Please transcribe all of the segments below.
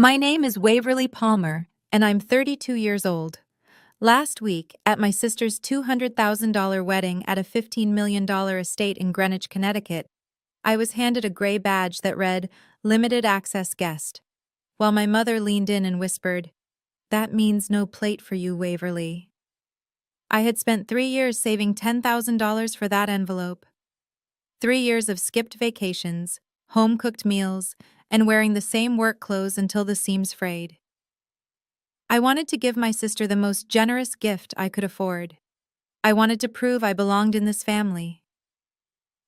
My name is Waverly Palmer, and I'm 32 years old. Last week, at my sister's $200,000 wedding at a $15 million estate in Greenwich, Connecticut, I was handed a gray badge that read, Limited Access Guest, while my mother leaned in and whispered, That means no plate for you, Waverly. I had spent 3 years saving $10,000 for that envelope. 3 years of skipped vacations, home-cooked meals, and wearing the same work clothes until the seams frayed. I wanted to give my sister the most generous gift I could afford. I wanted to prove I belonged in this family.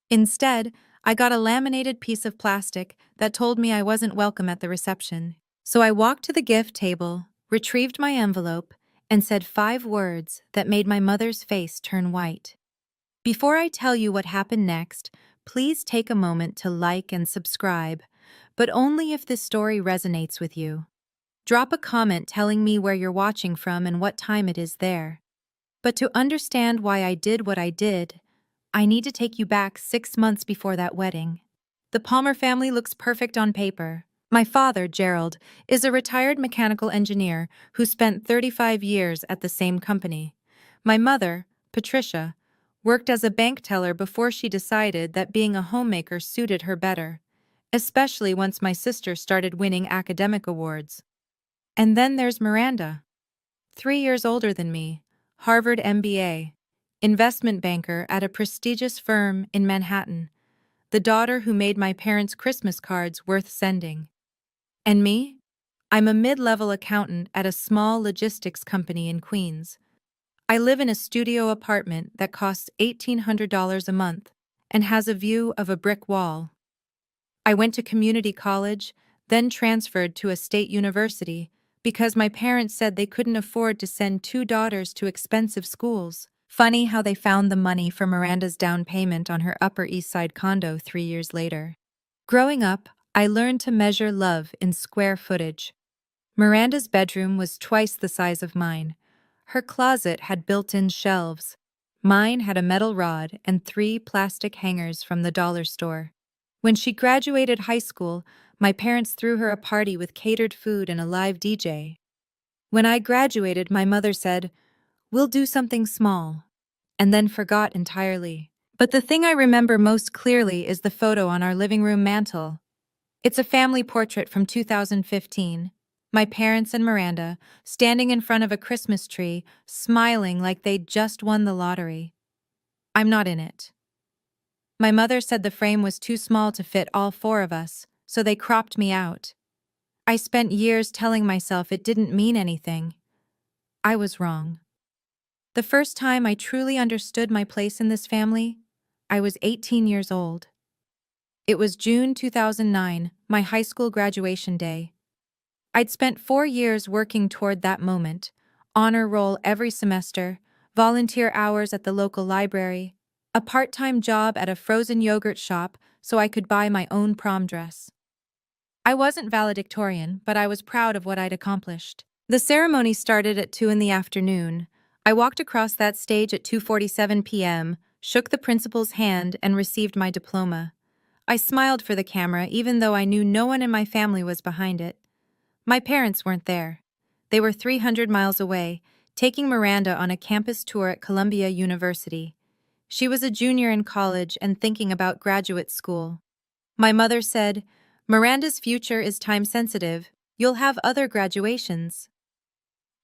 Instead, I got a laminated piece of plastic that told me I wasn't welcome at the reception. So I walked to the gift table, retrieved my envelope, and said 5 words that made my mother's face turn white. Before I tell you what happened next, please take a moment to like and subscribe, but only if this story resonates with you. Drop a comment telling me where you're watching from and what time it is there. But to understand why I did what I did, I need to take you back 6 months before that wedding. The Palmer family looks perfect on paper. My father, Gerald, is a retired mechanical engineer who spent 35 years at the same company. My mother, Patricia, worked as a bank teller before she decided that being a homemaker suited her better, especially once my sister started winning academic awards. And then there's Miranda, 3 years older than me, Harvard MBA, investment banker at a prestigious firm in Manhattan, the daughter who made my parents' Christmas cards worth sending. And me? I'm a mid-level accountant at a small logistics company in Queens. I live in a studio apartment that costs $1,800 a month and has a view of a brick wall. I went to community college, then transferred to a state university because my parents said they couldn't afford to send 2 daughters to expensive schools. Funny how they found the money for Miranda's down payment on her Upper East Side condo 3 years later. Growing up, I learned to measure love in square footage. Miranda's bedroom was twice the size of mine. Her closet had built-in shelves. Mine had a metal rod and 3 plastic hangers from the dollar store. When she graduated high school, my parents threw her a party with catered food and a live DJ. When I graduated, my mother said, "We'll do something small," and then forgot entirely. But the thing I remember most clearly is the photo on our living room mantel. It's a family portrait from 2015. My parents and Miranda, standing in front of a Christmas tree, smiling like they'd just won the lottery. I'm not in it. My mother said the frame was too small to fit all 4 of us, so they cropped me out. I spent years telling myself it didn't mean anything. I was wrong. The first time I truly understood my place in this family, I was 18 years old. It was June 2009, my high school graduation day. I'd spent 4 years working toward that moment, honor roll every semester, volunteer hours at the local library, a part-time job at a frozen yogurt shop so I could buy my own prom dress. I wasn't valedictorian, but I was proud of what I'd accomplished. The ceremony started at 2 in the afternoon. I walked across that stage at 2:47 p.m., shook the principal's hand, and received my diploma. I smiled for the camera even though I knew no one in my family was behind it. My parents weren't there. They were 300 miles away, taking Miranda on a campus tour at Columbia University. She was a junior in college and thinking about graduate school. My mother said, "Miranda's future is time-sensitive. You'll have other graduations."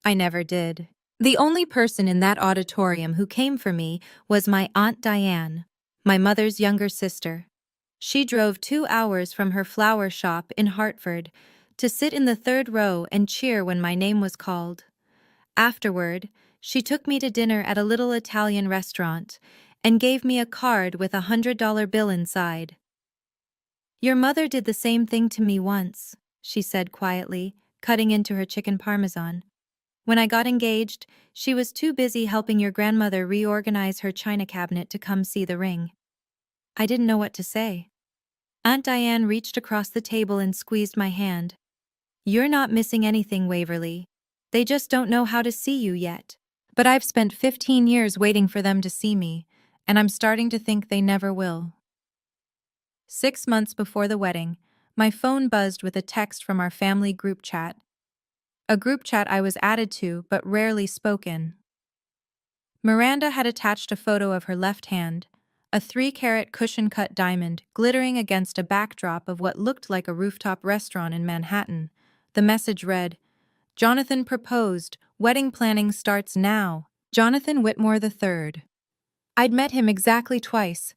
I never did. The only person in that auditorium who came for me was my Aunt Diane, my mother's younger sister. She drove 2 hours from her flower shop in Hartford to sit in the 3rd row and cheer when my name was called. Afterward, she took me to dinner at a little Italian restaurant and gave me a card with a $100 bill inside. "Your mother did the same thing to me once," she said quietly, cutting into her chicken parmesan. "When I got engaged, she was too busy helping your grandmother reorganize her china cabinet to come see the ring." I didn't know what to say. Aunt Diane reached across the table and squeezed my hand. "You're not missing anything, Waverly. They just don't know how to see you yet. But I've spent 15 years waiting for them to see me, and I'm starting to think they never will." 6 months before the wedding, My phone buzzed with a text from our family group chat. A group chat I was added to but rarely spoke in. Miranda had attached a photo of her left hand, a 3-carat cushion-cut diamond glittering against a backdrop of what looked like a rooftop restaurant in Manhattan. The message read, "Jonathan proposed. Wedding planning starts now. Jonathan Whitmore III." I'd met him exactly twice,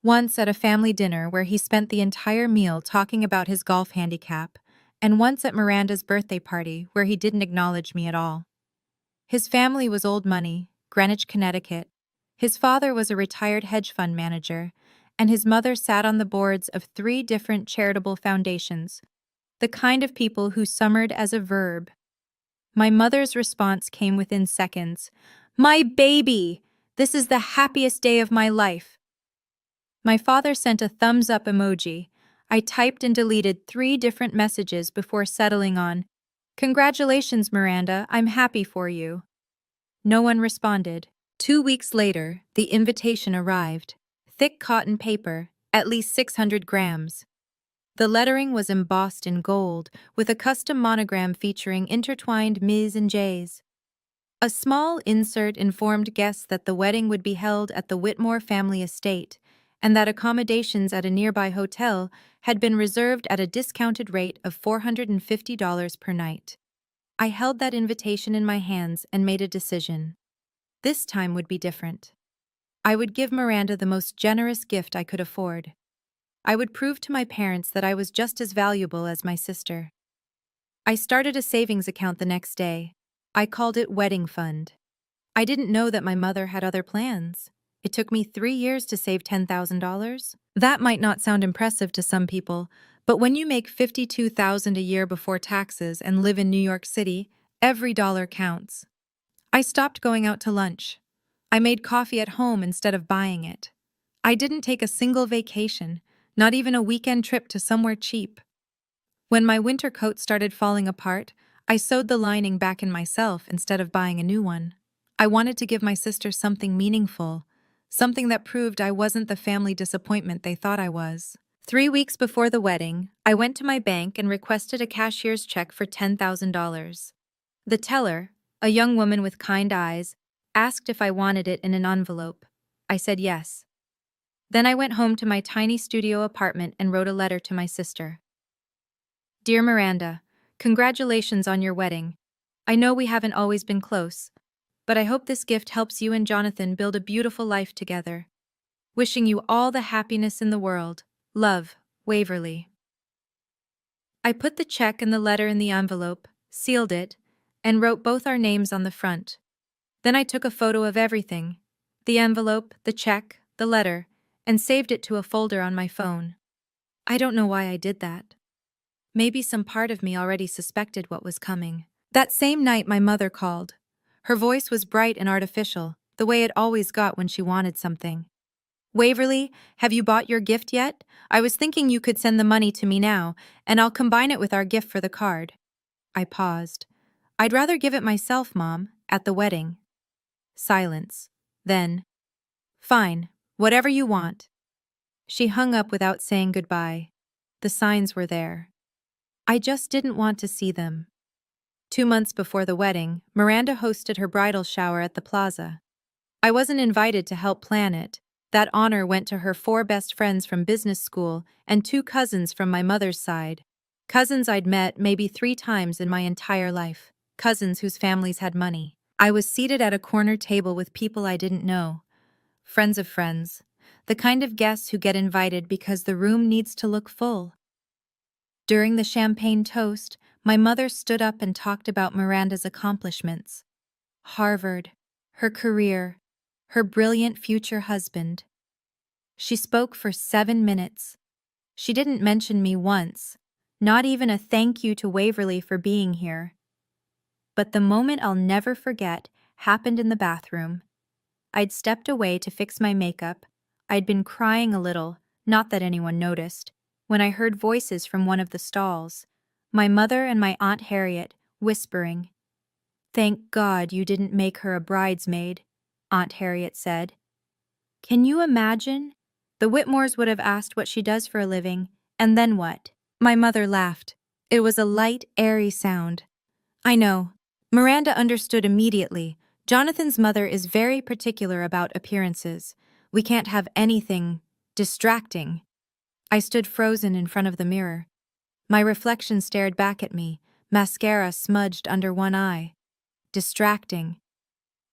once at a family dinner where he spent the entire meal talking about his golf handicap, and once at Miranda's birthday party where he didn't acknowledge me at all. His family was old money, Greenwich, Connecticut. His father was a retired hedge fund manager, and his mother sat on the boards of 3 different charitable foundations, the kind of people who summered as a verb. My mother's response came within seconds. "My baby! This is the happiest day of my life." My father sent a thumbs-up emoji. I typed and deleted 3 different messages before settling on, "Congratulations, Miranda, I'm happy for you." No one responded. 2 weeks later, the invitation arrived. Thick cotton paper, at least 600 grams. The lettering was embossed in gold, with a custom monogram featuring intertwined Ms. and J's. A small insert informed guests that the wedding would be held at the Whitmore family estate, and that accommodations at a nearby hotel had been reserved at a discounted rate of $450 per night. I held that invitation in my hands and made a decision. This time would be different. I would give Miranda the most generous gift I could afford. I would prove to my parents that I was just as valuable as my sister. I started a savings account the next day. I called it Wedding Fund. I didn't know that my mother had other plans. It took me 3 years to save $10,000. That might not sound impressive to some people, but when you make $52,000 a year before taxes and live in New York City, every dollar counts. I stopped going out to lunch. I made coffee at home instead of buying it. I didn't take a single vacation, not even a weekend trip to somewhere cheap. When my winter coat started falling apart, I sewed the lining back in myself instead of buying a new one. I wanted to give my sister something meaningful, something that proved I wasn't the family disappointment they thought I was. 3 weeks before the wedding, I went to my bank and requested a cashier's check for $10,000. The teller, a young woman with kind eyes, asked if I wanted it in an envelope. I said yes. Then I went home to my tiny studio apartment and wrote a letter to my sister. "Dear Miranda, congratulations on your wedding. I know we haven't always been close, but I hope this gift helps you and Jonathan build a beautiful life together. Wishing you all the happiness in the world. Love, Waverly." I put the check and the letter in the envelope, sealed it, and wrote both our names on the front. Then I took a photo of everything, the envelope, the check, the letter, and saved it to a folder on my phone. I don't know why I did that. Maybe some part of me already suspected what was coming. That same night my mother called. Her voice was bright and artificial, the way it always got when she wanted something. "Waverly, have you bought your gift yet? I was thinking you could send the money to me now, and I'll combine it with our gift for the card." I paused. "I'd rather give it myself, Mom, at the wedding." Silence. Then, "Fine, whatever you want." She hung up without saying goodbye. The signs were there. I just didn't want to see them. 2 months before the wedding, Miranda hosted her bridal shower at the plaza. I wasn't invited to help plan it. That honor went to her 4 best friends from business school and 2 cousins from my mother's side. Cousins I'd met maybe 3 times in my entire life. Cousins whose families had money. I was seated at a corner table with people I didn't know. Friends of friends. The kind of guests who get invited because the room needs to look full. During the champagne toast, my mother stood up and talked about Miranda's accomplishments. Harvard, her career, her brilliant future husband. She spoke for 7 minutes. She didn't mention me once, not even a thank you to Waverly for being here. But the moment I'll never forget happened in the bathroom. I'd stepped away to fix my makeup. I'd been crying a little, not that anyone noticed, when I heard voices from one of the stalls. My mother and my Aunt Harriet, whispering. "Thank God you didn't make her a bridesmaid," Aunt Harriet said. "Can you imagine? The Whitmores would have asked what she does for a living, and then what?" My mother laughed. It was a light, airy sound. I know. Miranda understood immediately. Jonathan's mother is very particular about appearances. We can't have anything distracting. I stood frozen in front of the mirror. My reflection stared back at me, mascara smudged under one eye. Distracting.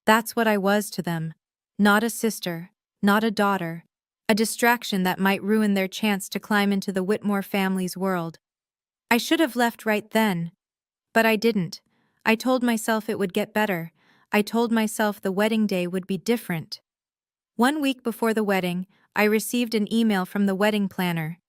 That's what I was to them. Not a sister, not a daughter. A distraction that might ruin their chance to climb into the Whitmore family's world. I should have left right then. But I didn't. I told myself it would get better. I told myself the wedding day would be different. 1 week before the wedding, I received an email from the wedding planner.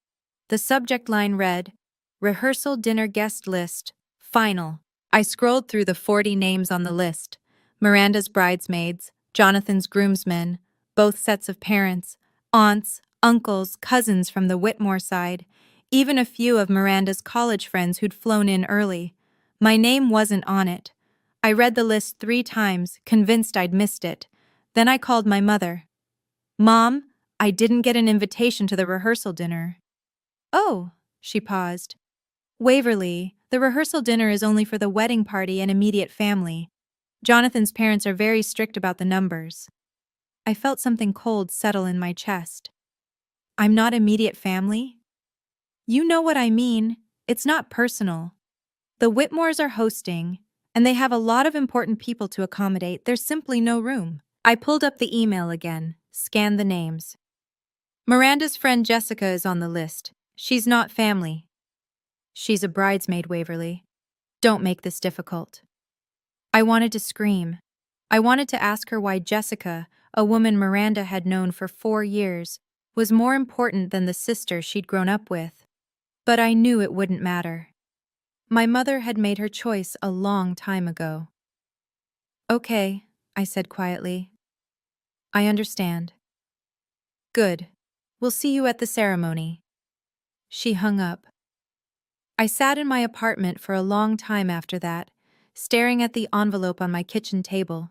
The subject line read, "Rehearsal dinner guest list, final." I scrolled through the 40 names on the list. Miranda's bridesmaids, Jonathan's groomsmen, both sets of parents, aunts, uncles, cousins from the Whitmore side, even a few of Miranda's college friends who'd flown in early. My name wasn't on it. I read the list 3 times, convinced I'd missed it. Then I called my mother. "Mom, I didn't get an invitation to the rehearsal dinner." "Oh," she paused. "Waverly, the rehearsal dinner is only for the wedding party and immediate family. Jonathan's parents are very strict about the numbers." I felt something cold settle in my chest. "I'm not immediate family?" "You know what I mean. It's not personal. The Whitmores are hosting, and they have a lot of important people to accommodate. There's simply no room." I pulled up the email again, scanned the names. Miranda's friend Jessica is on the list. She's not family. She's a bridesmaid, Waverly. Don't make this difficult. I wanted to scream. I wanted to ask her why Jessica, a woman Miranda had known for 4 years, was more important than the sister she'd grown up with. But I knew it wouldn't matter. My mother had made her choice a long time ago. "Okay," I said quietly. "I understand." "Good. We'll see you at the ceremony." She hung up. I sat in my apartment for a long time after that, staring at the envelope on my kitchen table.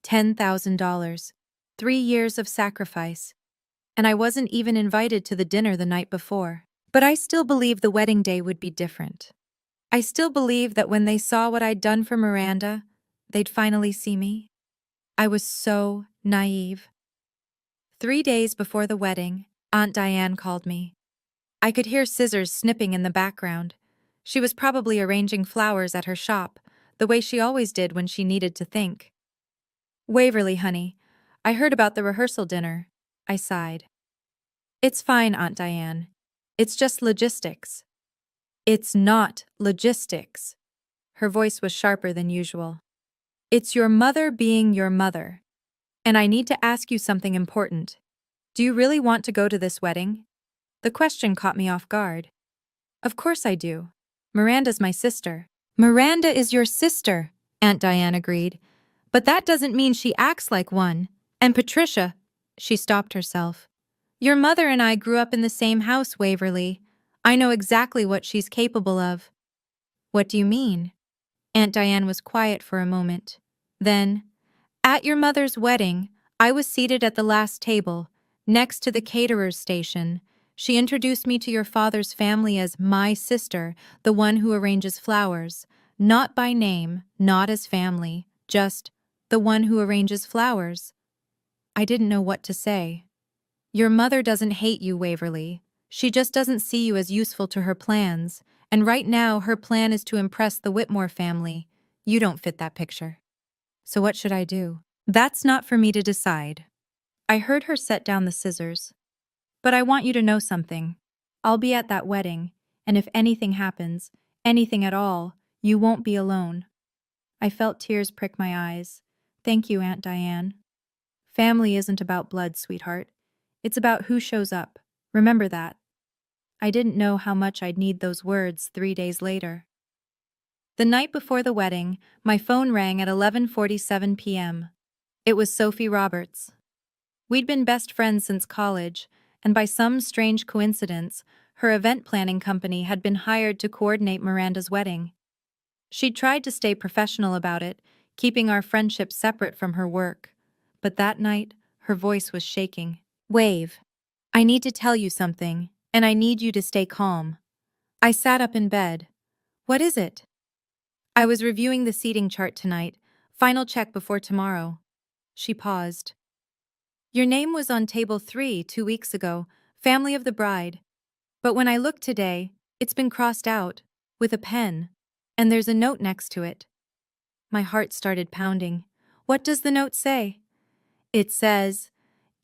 $10,000. 3 years of sacrifice. And I wasn't even invited to the dinner the night before. But I still believed the wedding day would be different. I still believed that when they saw what I'd done for Miranda, they'd finally see me. I was so naive. 3 days before the wedding, Aunt Diane called me. I could hear scissors snipping in the background. She was probably arranging flowers at her shop, the way she always did when she needed to think. "Waverly, honey, I heard about the rehearsal dinner," I sighed. "It's fine, Aunt Diane. It's just logistics." "It's not logistics." Her voice was sharper than usual. "It's your mother being your mother. And I need to ask you something important. Do you really want to go to this wedding?" The question caught me off guard. "Of course I do. Miranda's my sister." "Miranda is your sister," Aunt Diane agreed. "But that doesn't mean she acts like one. And Patricia," she stopped herself. "Your mother and I grew up in the same house, Waverly. I know exactly what she's capable of." "What do you mean?" Aunt Diane was quiet for a moment. Then, "At your mother's wedding, I was seated at the last table, next to the caterer's station. She introduced me to your father's family as my sister, the one who arranges flowers. Not by name, not as family, just the one who arranges flowers." I didn't know what to say. "Your mother doesn't hate you, Waverly. She just doesn't see you as useful to her plans, and right now her plan is to impress the Whitmore family. You don't fit that picture. So what should I do?" "That's not for me to decide." I heard her set down the scissors. "But I want you to know something. I'll be at that wedding, and if anything happens, anything at all, you won't be alone." I felt tears prick my eyes. "Thank you, Aunt Diane." "Family isn't about blood, sweetheart. It's about who shows up. Remember that." I didn't know how much I'd need those words 3 days later. The night before the wedding, my phone rang at 11:47 p.m. It was Sophie Roberts. We'd been best friends since college, and by some strange coincidence, her event planning company had been hired to coordinate Miranda's wedding. She'd tried to stay professional about it, keeping our friendship separate from her work. But that night, her voice was shaking. "Wave, I need to tell you something, and I need you to stay calm." I sat up in bed. What is it? I was reviewing the seating chart tonight. Final check before tomorrow. She paused. Your name was on table 3 2 weeks ago, family of the bride. But when I looked today, it's been crossed out, with a pen, and there's a note next to it. My heart started pounding. What does the note say? It says,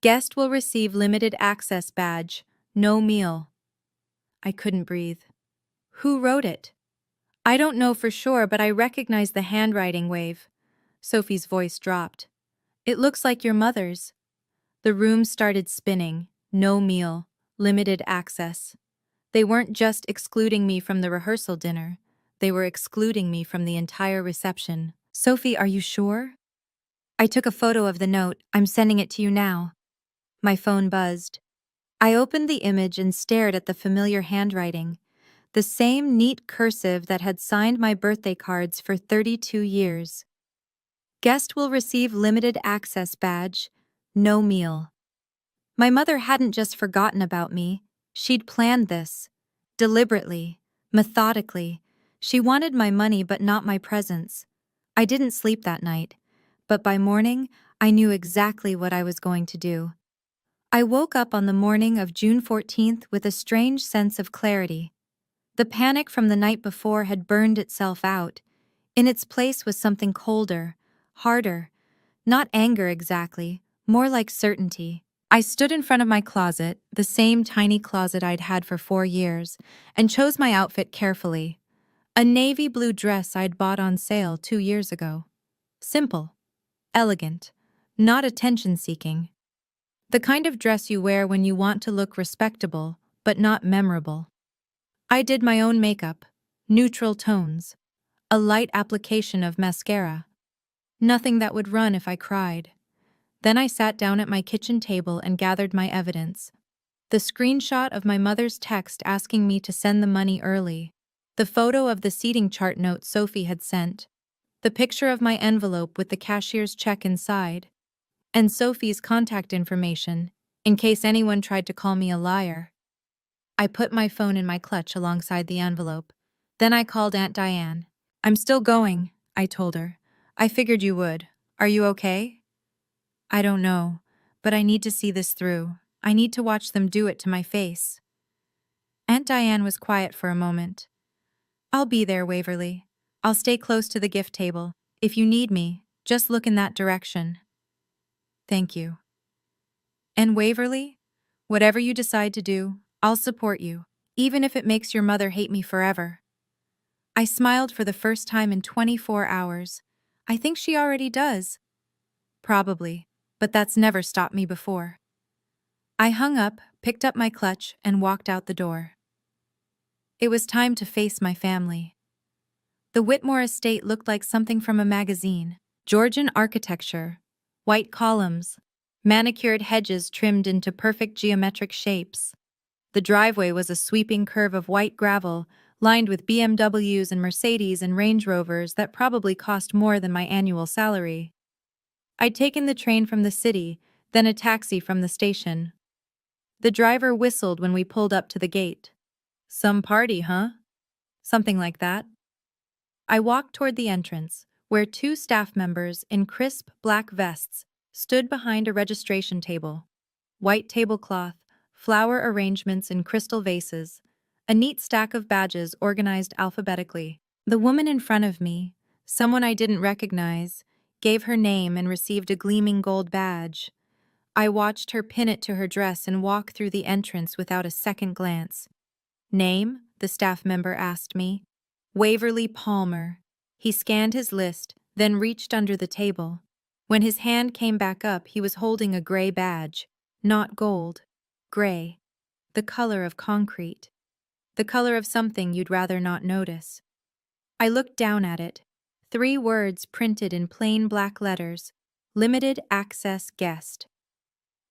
guest will receive limited access badge, no meal. I couldn't breathe. Who wrote it? I don't know for sure, but I recognize the handwriting wave. Sophie's voice dropped. It looks like your mother's. The room started spinning. No meal, limited access. They weren't just excluding me from the rehearsal dinner. They were excluding me from the entire reception. Sophie, are you sure? I took a photo of the note. I'm sending it to you now. My phone buzzed. I opened the image and stared at the familiar handwriting. The same neat cursive that had signed my birthday cards for 32 years. Guest will receive limited access badge, no meal. My mother hadn't just forgotten about me. She'd planned this. Deliberately, methodically. She wanted my money but not my presence. I didn't sleep that night, but by morning, I knew exactly what I was going to do. I woke up on the morning of June 14th with a strange sense of clarity. The panic from the night before had burned itself out. In its place was something colder, harder. Not anger exactly, more like certainty. I stood in front of my closet, the same tiny closet I'd had for 4 years, and chose my outfit carefully. A navy blue dress I'd bought on sale 2 years ago. Simple, elegant, not attention-seeking. The kind of dress you wear when you want to look respectable, but not memorable. I did my own makeup, neutral tones, a light application of mascara. Nothing that would run if I cried. Then I sat down at my kitchen table and gathered my evidence. The screenshot of my mother's text asking me to send the money early. The photo of the seating chart note Sophie had sent. The picture of my envelope with the cashier's check inside. And Sophie's contact information, in case anyone tried to call me a liar. I put my phone in my clutch alongside the envelope. Then I called Aunt Diane. I'm still going, I told her. I figured you would. Are you okay? I don't know, but I need to see this through. I need to watch them do it to my face. Aunt Diane was quiet for a moment. I'll be there, Waverly. I'll stay close to the gift table. If you need me, just look in that direction. Thank you. And Waverly, whatever you decide to do, I'll support you, even if it makes your mother hate me forever. I smiled for the first time in 24 hours. I think she already does. Probably, but that's never stopped me before. I hung up, picked up my clutch, and walked out the door. It was time to face my family. The Whitmore estate looked like something from a magazine. Georgian architecture, white columns, manicured hedges trimmed into perfect geometric shapes. The driveway was a sweeping curve of white gravel, lined with BMWs and Mercedes and Range Rovers that probably cost more than my annual salary. I'd taken the train from the city, then a taxi from the station. The driver whistled when we pulled up to the gate. Some party, huh? Something like that. I walked toward the entrance, where 2 staff members in crisp black vests stood behind a registration table. White tablecloth, flower arrangements in crystal vases, a neat stack of badges organized alphabetically. The woman in front of me, someone I didn't recognize, gave her name and received a gleaming gold badge. I watched her pin it to her dress and walk through the entrance without a second glance. Name? The staff member asked me. Waverly Palmer. He scanned his list, then reached under the table. When his hand came back up, he was holding a gray badge. Not gold. Gray. The color of concrete. The color of something you'd rather not notice. I looked down at it. 3 words printed in plain black letters. Limited access guest.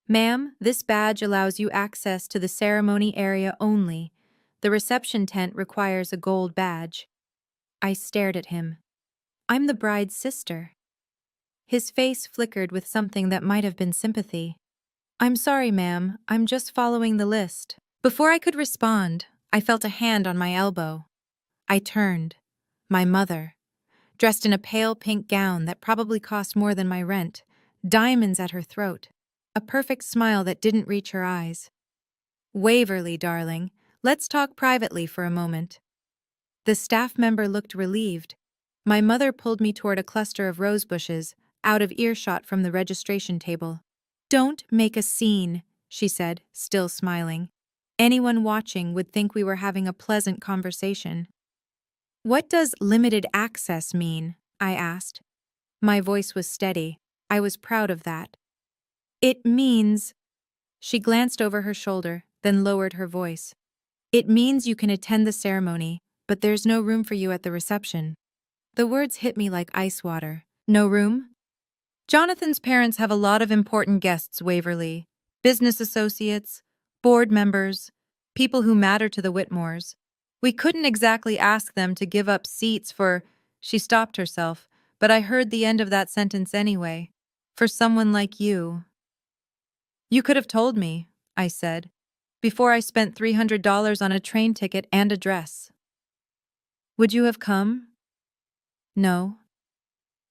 Ma'am, this badge allows you access to the ceremony area only. The reception tent requires a gold badge. I stared at him. I'm the bride's sister. His face flickered with something that might have been sympathy. I'm sorry, ma'am. I'm just following the list. Before I could respond, I felt a hand on my elbow. I turned. My mother, dressed in a pale pink gown that probably cost more than my rent, diamonds at her throat, a perfect smile that didn't reach her eyes. "Waverly, darling, let's talk privately for a moment." The staff member looked relieved. My mother pulled me toward a cluster of rose bushes, out of earshot from the registration table. "Don't make a scene," she said, still smiling. "Anyone watching would think we were having a pleasant conversation." "What does limited access mean?" I asked. My voice was steady. I was proud of that. "It means—" She glanced over her shoulder, then lowered her voice. "It means you can attend the ceremony, but there's no room for you at the reception." The words hit me like ice water. "No room?" "Jonathan's parents have a lot of important guests, Waverly. Business associates, board members, people who matter to the Whitmores. We couldn't exactly ask them to give up seats for—" She stopped herself, but I heard the end of that sentence anyway. "For someone like you." "You could have told me," I said, "before I spent $300 on a train ticket and a dress." "Would you have come?" "No."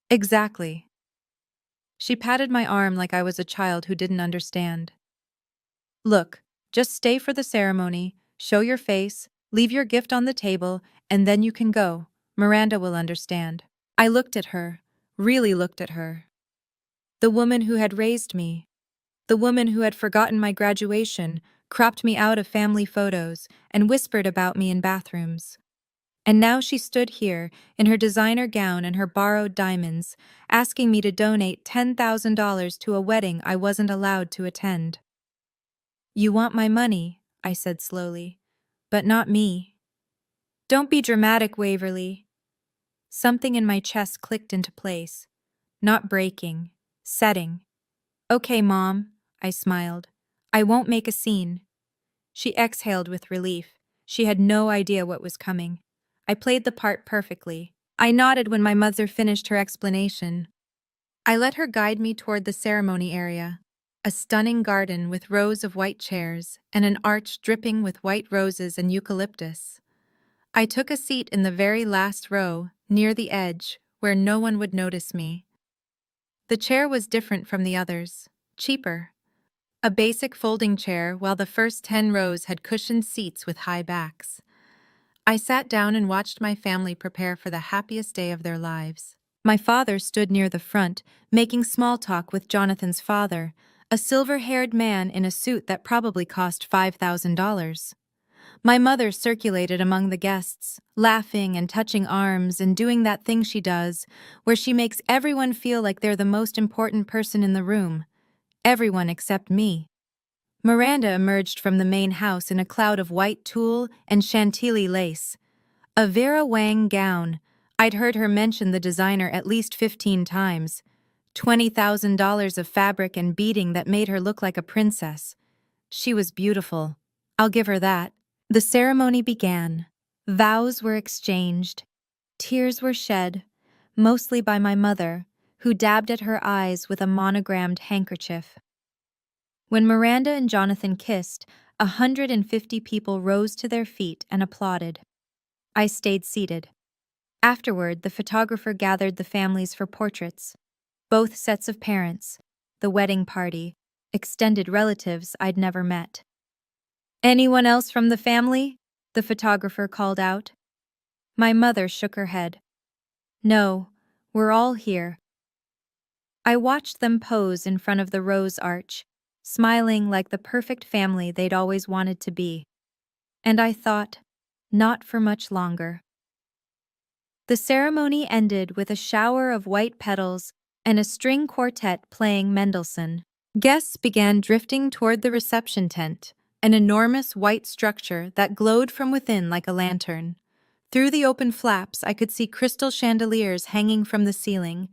"Exactly." She patted my arm like I was a child who didn't understand. "Look, just stay for the ceremony, show your face, leave your gift on the table, and then you can go. Miranda will understand." I looked at her, really looked at her. The woman who had raised me, the woman who had forgotten my graduation, cropped me out of family photos, and whispered about me in bathrooms. And now she stood here, in her designer gown and her borrowed diamonds, asking me to donate $10,000 to a wedding I wasn't allowed to attend. "You want my money," I said slowly, "but not me." "Don't be dramatic, Waverly." Something in my chest clicked into place. Not breaking, setting. "Okay, Mom," I smiled. "I won't make a scene." She exhaled with relief. She had no idea what was coming. I played the part perfectly. I nodded when my mother finished her explanation. I let her guide me toward the ceremony area, a stunning garden with rows of white chairs and an arch dripping with white roses and eucalyptus. I took a seat in the very last row, near the edge, where no one would notice me. The chair was different from the others, cheaper. A basic folding chair, while the first 10 rows had cushioned seats with high backs. I sat down and watched my family prepare for the happiest day of their lives. My father stood near the front, making small talk with Jonathan's father, a silver-haired man in a suit that probably cost $5,000. My mother circulated among the guests, laughing and touching arms and doing that thing she does, where she makes everyone feel like they're the most important person in the room. Everyone except me. Miranda emerged from the main house in a cloud of white tulle and chantilly lace. A Vera Wang gown. I'd heard her mention the designer at least 15 times. $20,000 of fabric and beading that made her look like a princess. She was beautiful. I'll give her that. The ceremony began. Vows were exchanged. Tears were shed, mostly by my mother, who dabbed at her eyes with a monogrammed handkerchief. When Miranda and Jonathan kissed, 150 people rose to their feet and applauded. I stayed seated. Afterward, the photographer gathered the families for portraits. Both sets of parents, the wedding party, extended relatives I'd never met. "Anyone else from the family?" the photographer called out. My mother shook her head. "No, we're all here." I watched them pose in front of the rose arch, smiling like the perfect family they'd always wanted to be. And I thought, not for much longer. The ceremony ended with a shower of white petals and a string quartet playing Mendelssohn. Guests began drifting toward the reception tent, an enormous white structure that glowed from within like a lantern. Through the open flaps, I could see crystal chandeliers hanging from the ceiling,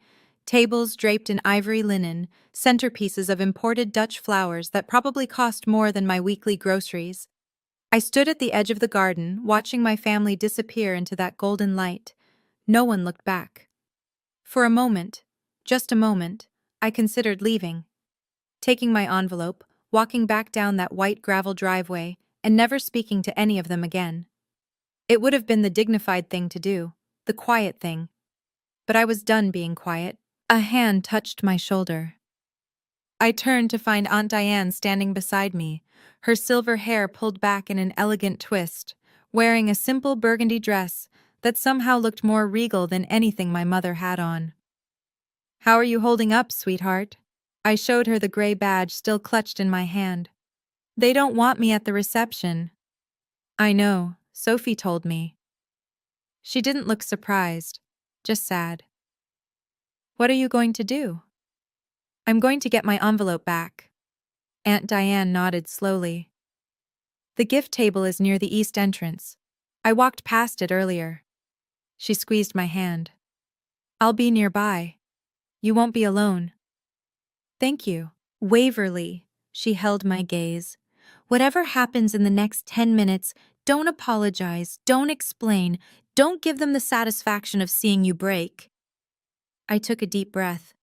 tables draped in ivory linen, centerpieces of imported Dutch flowers that probably cost more than my weekly groceries. I stood at the edge of the garden, watching my family disappear into that golden light. No one looked back. For a moment, just a moment, I considered leaving. Taking my envelope, walking back down that white gravel driveway, and never speaking to any of them again. It would have been the dignified thing to do, the quiet thing. But I was done being quiet. A hand touched my shoulder. I turned to find Aunt Diane standing beside me, her silver hair pulled back in an elegant twist, wearing a simple burgundy dress that somehow looked more regal than anything my mother had on. "How are you holding up, sweetheart?" I showed her the gray badge still clutched in my hand. "They don't want me at the reception." "I know, Sophie told me." She didn't look surprised, just sad. "What are you going to do?" "I'm going to get my envelope back." Aunt Diane nodded slowly. "The gift table is near the east entrance. I walked past it earlier." She squeezed my hand. "I'll be nearby. You won't be alone." "Thank you." "Waverly," she held my gaze. "Whatever happens in the next 10 minutes, don't apologize, don't explain, don't give them the satisfaction of seeing you break." I took a deep breath.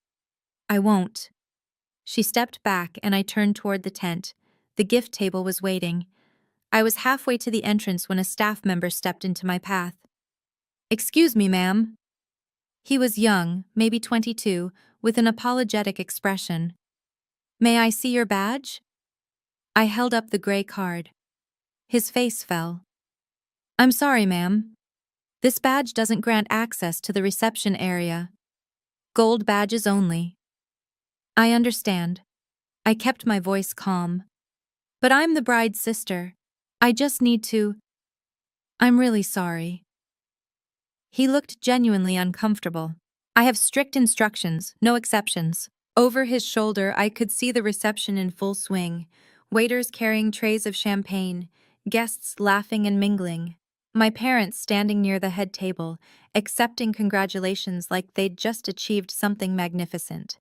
"I won't." She stepped back and I turned toward the tent. The gift table was waiting. I was halfway to the entrance when a staff member stepped into my path. "Excuse me, ma'am." He was young, maybe 22, with an apologetic expression. "May I see your badge?" I held up the gray card. His face fell. "I'm sorry, ma'am. This badge doesn't grant access to the reception area. Gold badges only." "I understand." I kept my voice calm. "But I'm the bride's sister. I just need to. I'm really sorry." He looked genuinely uncomfortable. "I have strict instructions, no exceptions." Over his shoulder, I could see the reception in full swing. Waiters carrying trays of champagne, guests laughing and mingling. My parents standing near the head table, accepting congratulations like they'd just achieved something magnificent.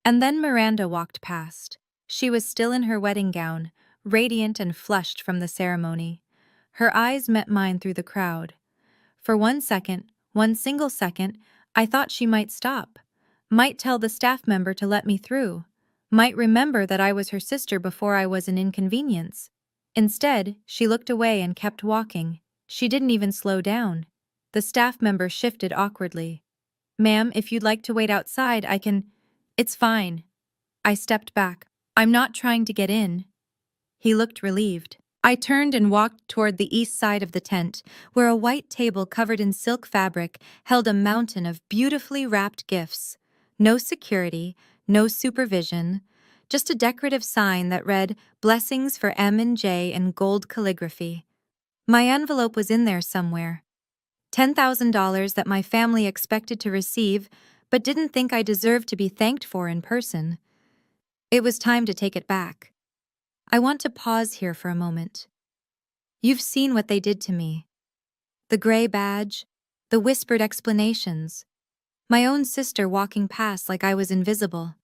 And then Miranda walked past. She was still in her wedding gown, radiant and flushed from the ceremony. Her eyes met mine through the crowd. For one second, one single second, I thought she might stop, might tell the staff member to let me through, might remember that I was her sister before I was an inconvenience. Instead, she looked away and kept walking. She didn't even slow down. The staff member shifted awkwardly. "Ma'am, if you'd like to wait outside, I can—" "It's fine." I stepped back. "I'm not trying to get in." He looked relieved. I turned and walked toward the east side of the tent, where a white table covered in silk fabric held a mountain of beautifully wrapped gifts. No security, no supervision, just a decorative sign that read, "Blessings for M and J" in gold calligraphy. My envelope was in there somewhere. $10,000 that my family expected to receive, but didn't think I deserved to be thanked for in person. It was time to take it back. I want to pause here for a moment. You've seen what they did to me. The gray badge, the whispered explanations, my own sister walking past like I was invisible.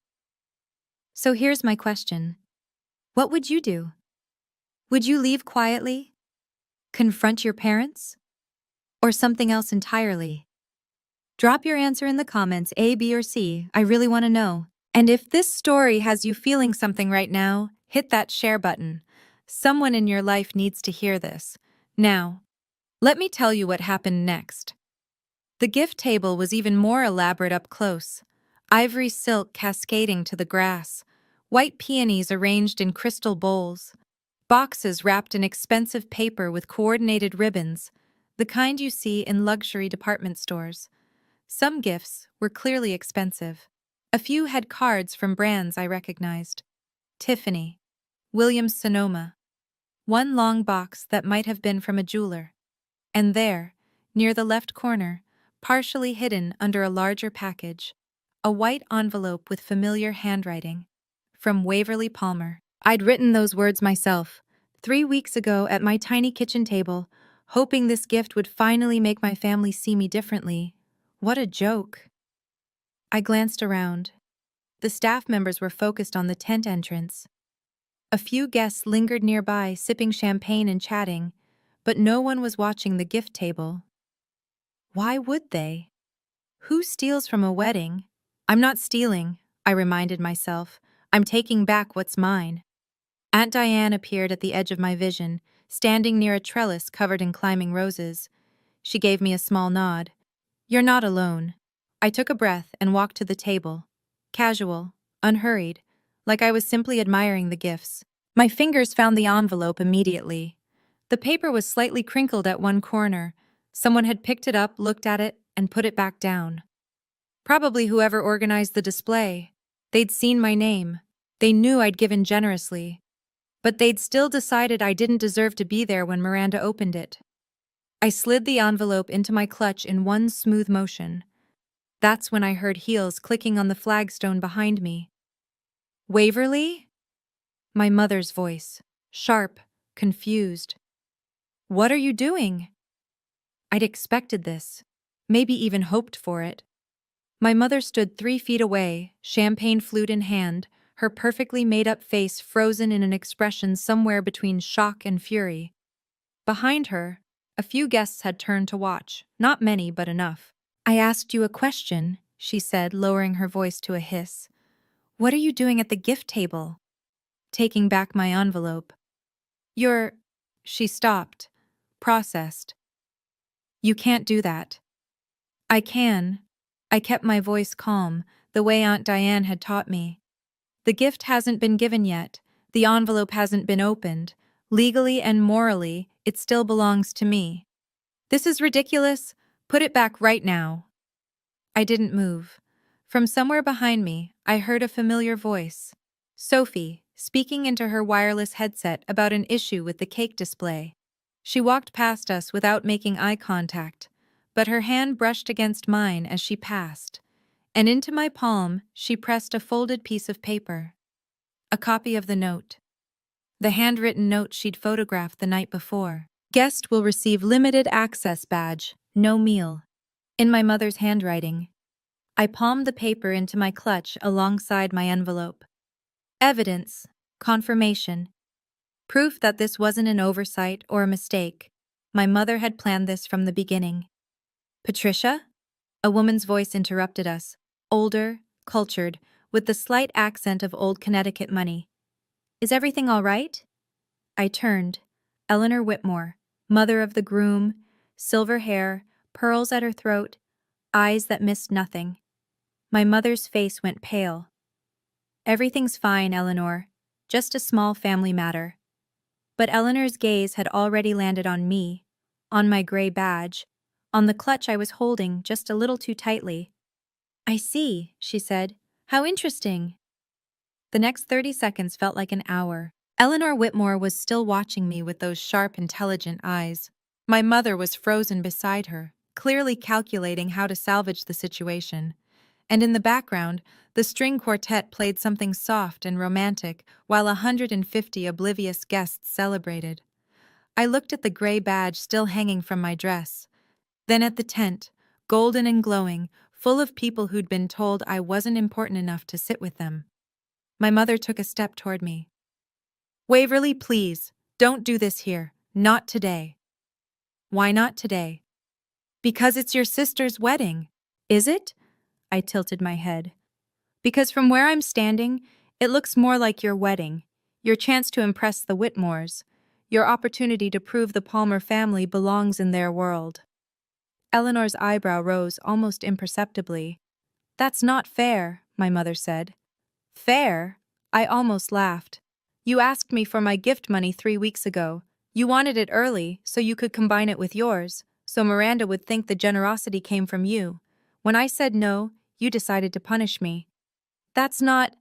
So here's my question. What would you do? Would you leave quietly? Confront your parents? Or something else entirely? Drop your answer in the comments, A, B, or C. I really want to know. And if this story has you feeling something right now, hit that share button. Someone in your life needs to hear this. Now, let me tell you what happened next. The gift table was even more elaborate up close. Ivory silk cascading to the grass, white peonies arranged in crystal bowls, boxes wrapped in expensive paper with coordinated ribbons, the kind you see in luxury department stores. Some gifts were clearly expensive. A few had cards from brands I recognized. Tiffany, Williams-Sonoma. One long box that might have been from a jeweler. And there, near the left corner, partially hidden under a larger package, a white envelope with familiar handwriting. From Waverly Palmer. I'd written those words myself, 3 weeks ago at my tiny kitchen table, hoping this gift would finally make my family see me differently. What a joke. I glanced around. The staff members were focused on the tent entrance. A few guests lingered nearby, sipping champagne and chatting, but no one was watching the gift table. Why would they? Who steals from a wedding? I'm not stealing, I reminded myself. I'm taking back what's mine. Aunt Diane appeared at the edge of my vision, standing near a trellis covered in climbing roses. She gave me a small nod. "You're not alone." I took a breath and walked to the table. Casual, unhurried, like I was simply admiring the gifts. My fingers found the envelope immediately. The paper was slightly crinkled at one corner. Someone had picked it up, looked at it, and put it back down. Probably whoever organized the display. They'd seen my name. They knew I'd given generously. But they'd still decided I didn't deserve to be there when Miranda opened it. I slid the envelope into my clutch in one smooth motion. That's when I heard heels clicking on the flagstone behind me. "Waverly?" My mother's voice, sharp, confused. "What are you doing?" I'd expected this, maybe even hoped for it. My mother stood 3 feet away, champagne flute in hand, her perfectly made-up face frozen in an expression somewhere between shock and fury. Behind her, a few guests had turned to watch, not many but enough. "I asked you a question," she said, lowering her voice to a hiss. "What are you doing at the gift table?" Taking back my envelope. "You're—" She stopped, processed. "You can't do that." "I can." I kept my voice calm, the way Aunt Diane had taught me. "The gift hasn't been given yet. The envelope hasn't been opened. Legally and morally, it still belongs to me. This is ridiculous. Put it back right now." I didn't move. From somewhere behind me, I heard a familiar voice. Sophie, speaking into her wireless headset about an issue with the cake display. She walked past us without making eye contact, but her hand brushed against mine as she passed, and into my palm she pressed a folded piece of paper. A copy of the note. The handwritten note she'd photographed the night before. "Guest will receive limited access badge, no meal." In my mother's handwriting. I palmed the paper into my clutch alongside my envelope. Evidence, confirmation, proof that this wasn't an oversight or a mistake. My mother had planned this from the beginning. "Patricia?" A woman's voice interrupted us, older, cultured, with the slight accent of old Connecticut money. "Is everything all right?" I turned. Eleanor Whitmore, mother of the groom, silver hair, pearls at her throat, eyes that missed nothing. My mother's face went pale. "Everything's fine, Eleanor. Just a small family matter." But Eleanor's gaze had already landed on me, on my gray badge, on the clutch I was holding just a little too tightly. "I see," she said. "How interesting." The next 30 seconds felt like an hour. Eleanor Whitmore was still watching me with those sharp, intelligent eyes. My mother was frozen beside her, clearly calculating how to salvage the situation. And in the background, the string quartet played something soft and romantic while 150 oblivious guests celebrated. I looked at the gray badge still hanging from my dress, then at the tent, golden and glowing, full of people who'd been told I wasn't important enough to sit with them. My mother took a step toward me. "Waverly, please, don't do this here. Not today." "Why not today?" "Because it's your sister's wedding." "Is it?" I tilted my head. "Because from where I'm standing, it looks more like your wedding, your chance to impress the Whitmores, your opportunity to prove the Palmer family belongs in their world." Eleanor's eyebrow rose almost imperceptibly. "That's not fair," my mother said. "Fair?" I almost laughed. "You asked me for my gift money 3 weeks ago. You wanted it early so you could combine it with yours, so Miranda would think the generosity came from you. When I said no, you decided to punish me. That's not—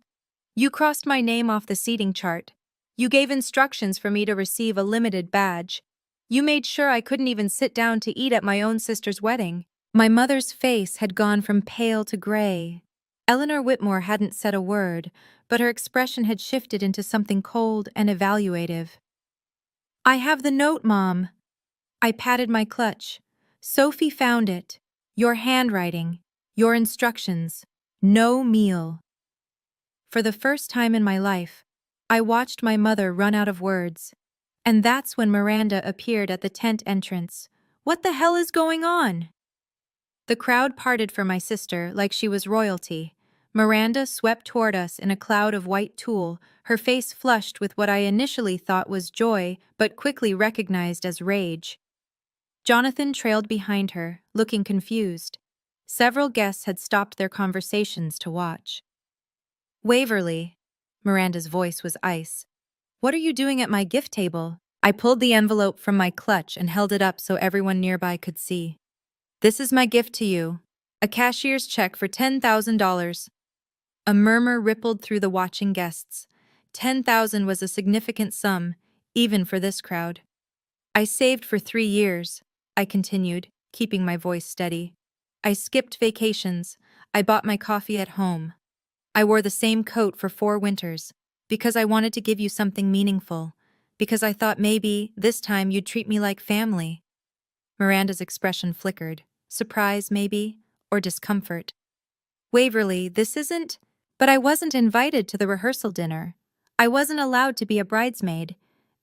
You crossed my name off the seating chart. You gave instructions for me to receive a limited badge. You made sure I couldn't even sit down to eat at my own sister's wedding." My mother's face had gone from pale to gray. Eleanor Whitmore hadn't said a word, but her expression had shifted into something cold and evaluative. "I have the note, Mom." I patted my clutch. "Sophie found it. Your handwriting. Your instructions. No meal." For the first time in my life, I watched my mother run out of words. And that's when Miranda appeared at the tent entrance. "What the hell is going on?" The crowd parted for my sister like she was royalty. Miranda swept toward us in a cloud of white tulle, her face flushed with what I initially thought was joy but quickly recognized as rage. Jonathan trailed behind her, looking confused. Several guests had stopped their conversations to watch. "Waverly," Miranda's voice was ice. "What are you doing at my gift table?" I pulled the envelope from my clutch and held it up so everyone nearby could see. "This is my gift to you. A cashier's check for $10,000. A murmur rippled through the watching guests. 10,000 was a significant sum, even for this crowd. "I saved for 3 years," I continued, keeping my voice steady. "I skipped vacations. I bought my coffee at home. I wore the same coat for 4 winters, because I wanted to give you something meaningful, because I thought maybe, this time, you'd treat me like family." Miranda's expression flickered. Surprise, maybe, or discomfort. "Waverly, this isn't—" But I wasn't invited to the rehearsal dinner. I wasn't allowed to be a bridesmaid.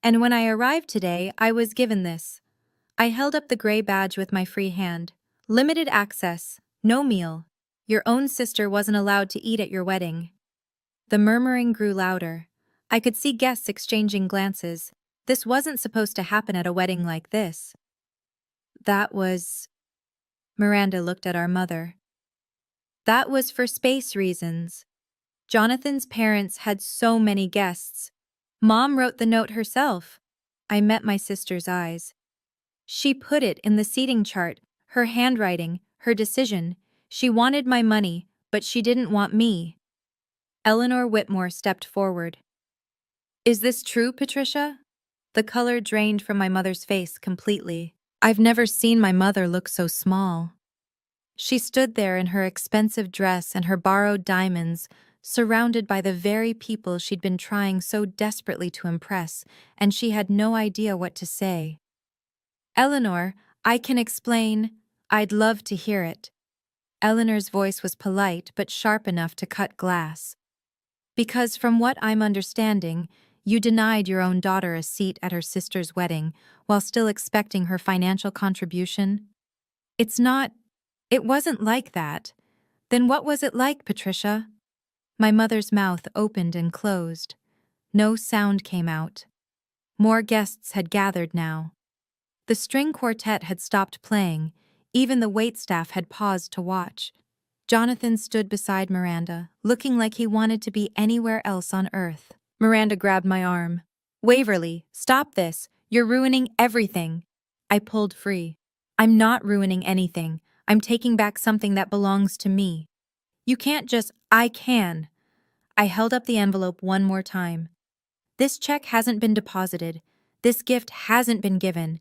And when I arrived today, I was given this. I held up the gray badge with my free hand. "Limited access. No meal. Your own sister wasn't allowed to eat at your wedding." The murmuring grew louder. I could see guests exchanging glances. This wasn't supposed to happen at a wedding like this. "That was—" Miranda looked at our mother. "That was for space reasons. Jonathan's parents had so many guests. Mom wrote the note herself." I met my sister's eyes. She put it in the seating chart, her handwriting, her decision. She wanted my money, but she didn't want me. Eleanor Whitmore stepped forward. "Is this true, Patricia?" The color drained from my mother's face completely. I've never seen my mother look so small. She stood there in her expensive dress and her borrowed diamonds, surrounded by the very people she'd been trying so desperately to impress, and she had no idea what to say. "Eleanor, I can explain. I'd love to hear it." Eleanor's voice was polite but sharp enough to cut glass. "Because from what I'm understanding, you denied your own daughter a seat at her sister's wedding while still expecting her financial contribution. It wasn't like that. Then what was it like, Patricia?" My mother's mouth opened and closed. No sound came out. More guests had gathered now. The string quartet had stopped playing. Even the waitstaff had paused to watch. Jonathan stood beside Miranda, looking like he wanted to be anywhere else on earth. Miranda grabbed my arm. "Waverly, stop this. You're ruining everything." I pulled free. "I'm not ruining anything. I'm taking back something that belongs to me. You can't just—" "I can." I held up the envelope one more time. "This check hasn't been deposited. This gift hasn't been given.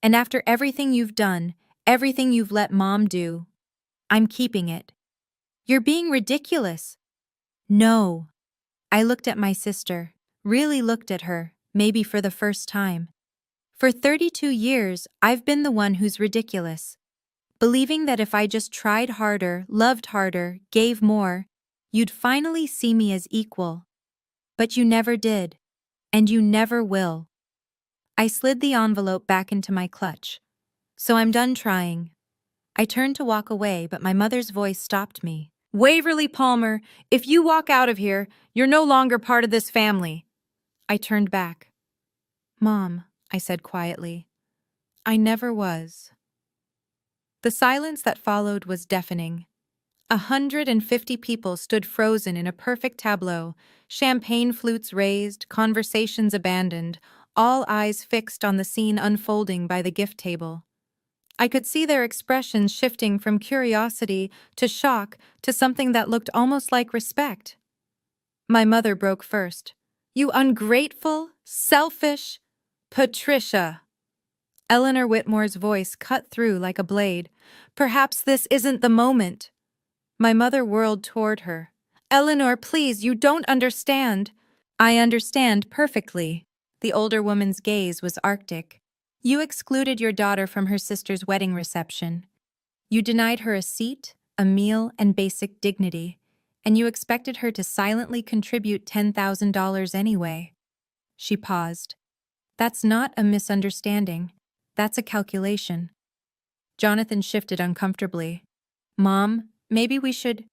And after everything you've done, everything you've let Mom do, I'm keeping it." "You're being ridiculous." "No." I looked at my sister, really looked at her, maybe for the first time. For 32 years, I've been the one who's ridiculous. Believing that if I just tried harder, loved harder, gave more, you'd finally see me as equal. But you never did. And you never will. I slid the envelope back into my clutch. "So I'm done trying." I turned to walk away, but my mother's voice stopped me. "Waverly Palmer, if you walk out of here, you're no longer part of this family." I turned back. "Mom," I said quietly, "I never was." The silence that followed was deafening. 150 people stood frozen in a perfect tableau, champagne flutes raised, conversations abandoned, all eyes fixed on the scene unfolding by the gift table. I could see their expressions shifting from curiosity to shock to something that looked almost like respect. My mother broke first. "You ungrateful, selfish Patricia!" Eleanor Whitmore's voice cut through like a blade. "Perhaps this isn't the moment." My mother whirled toward her. "Eleanor, please, you don't understand." "I understand perfectly." The older woman's gaze was arctic. "You excluded your daughter from her sister's wedding reception. You denied her a seat, a meal, and basic dignity, and you expected her to silently contribute $10,000 anyway." She paused. "That's not a misunderstanding. That's a calculation." Jonathan shifted uncomfortably. "Mom, maybe we should—"